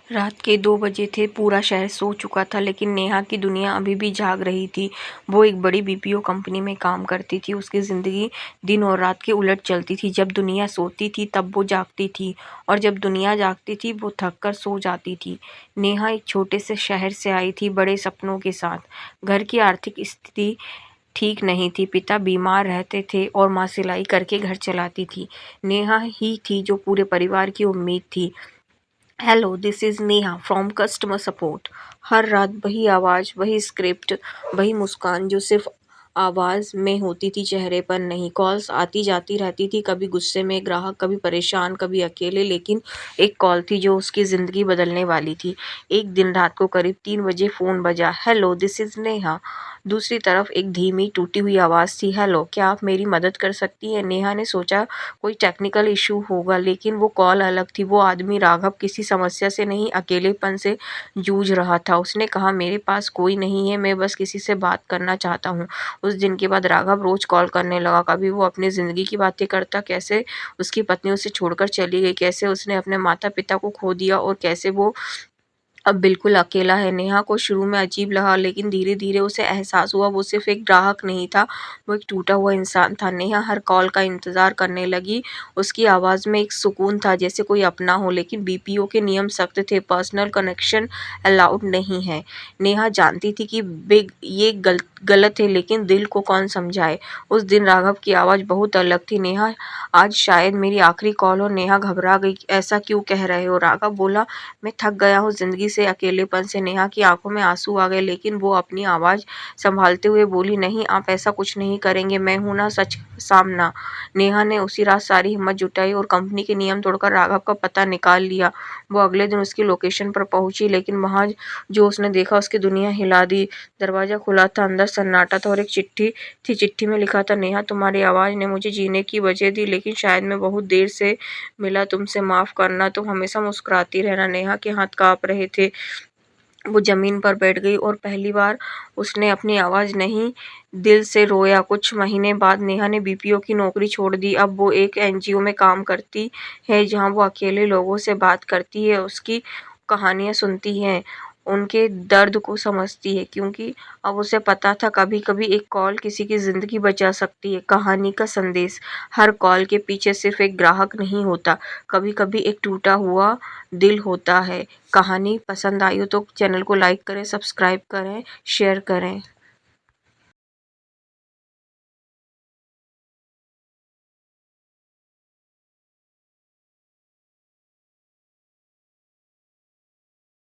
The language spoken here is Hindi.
रात के 2 बजे थे। पूरा शहर सो चुका था, लेकिन नेहा की दुनिया अभी भी जाग रही थी। वो एक बड़ी बीपीओ कंपनी में काम करती थी। उसकी ज़िंदगी दिन और रात के उलट चलती थी। जब दुनिया सोती थी तब वो जागती थी, और जब दुनिया जागती थी वो थक कर सो जाती थी। नेहा एक छोटे से शहर से आई थी, बड़े सपनों के साथ। घर की आर्थिक स्थिति ठीक नहीं थी। पिता बीमार रहते थे और माँ सिलाई करके घर चलाती थी। नेहा ही थी जो पूरे परिवार की उम्मीद थी। Hello, this is Neha from customer support. हर रात वही आवाज़, वही स्क्रिप्ट, वही मुस्कान जो सिर्फ आवाज़ में होती थी, चेहरे पर नहीं। कॉल्स आती जाती रहती थी, कभी गुस्से में ग्राहक, कभी परेशान, कभी अकेले, लेकिन एक कॉल थी जो उसकी ज़िंदगी बदलने वाली थी। एक दिन रात को करीब 3 बजे फ़ोन बजा। Hello, this is Neha. दूसरी तरफ एक धीमी टूटी हुई आवाज़ थी। हेलो, क्या आप मेरी मदद कर सकती हैं? नेहा ने सोचा कोई टेक्निकल इशू होगा, लेकिन वो कॉल अलग थी। वो आदमी राघव किसी समस्या से नहीं, अकेलेपन से जूझ रहा था। उसने कहा, मेरे पास कोई नहीं है, मैं बस किसी से बात करना चाहता हूँ। उस दिन के बाद राघव रोज कॉल करने लगा। कभी वो अपनी ज़िंदगी की बातें करता, कैसे उसकी पत्नी उसे छोड़कर चली गई, कैसे उसने अपने माता-पिता को खो दिया, और कैसे वो अब बिल्कुल अकेला है। नेहा को शुरू में अजीब लगा, लेकिन धीरे-धीरे उसे एहसास हुआ वो सिर्फ़ एक ग्राहक नहीं था, वो एक टूटा हुआ इंसान था। नेहा हर कॉल का इंतज़ार करने लगी। उसकी आवाज़ में एक सुकून था, जैसे कोई अपना हो, लेकिन बीपीओ के नियम सख्त थे, पर्सनल कनेक्शन अलाउड नहीं है। नेहा जानती थी कि ये गलत है, लेकिन दिल को कौन समझाए। उस दिन राघव की आवाज़ बहुत अलग थी। नेहा, आज शायद मेरी आखिरी कॉल हो। नेहा घबरा गई। ऐसा क्यों कह रहे हो? राघव बोला, मैं थक गया हूँ ज़िंदगी से, अकेलेपन से। नेहा की आंखों में आंसू आ गए, लेकिन वो अपनी आवाज़ संभालते हुए बोली, नहीं, आप ऐसा कुछ नहीं करेंगे, मैं हूं ना सच सामना। नेहा ने उसी रात सारी हिम्मत जुटाई और कंपनी के नियम तोड़कर राघव का पता निकाल लिया। वो अगले दिन उसकी लोकेशन पर पहुंची, लेकिन वहां जो उसने देखा उसकी दुनिया हिला दी। दरवाज़ा खुला था, अंदर सन्नाटा था, और एक चिट्ठी थी। चिट्ठी में लिखा था, नेहा, तुम्हारी आवाज़ ने मुझे जीने की वजह दी, लेकिन शायद मैं बहुत देर से मिला। तुमसे माफ़ करना, तुम हमेशा मुस्कुराती रहना। नेहा के हाथ काँप रहे थे। वो ज़मीन पर बैठ गई और पहली बार उसने अपनी आवाज़ नहीं, दिल से रोया। कुछ महीने बाद नेहा ने बीपीओ की नौकरी छोड़ दी। अब वो एक एनजीओ में काम करती है, जहाँ वो अकेले लोगों से बात करती है, उसकी कहानियाँ सुनती है, उनके दर्द को समझती है, क्योंकि अब उसे पता था कभी-कभी एक कॉल किसी की ज़िंदगी बचा सकती है। कहानी का संदेश, हर कॉल के पीछे सिर्फ़ एक ग्राहक नहीं होता, कभी-कभी एक टूटा हुआ दिल होता है। कहानी पसंद आई हो तो चैनल को लाइक करें, सब्सक्राइब करें, शेयर करें।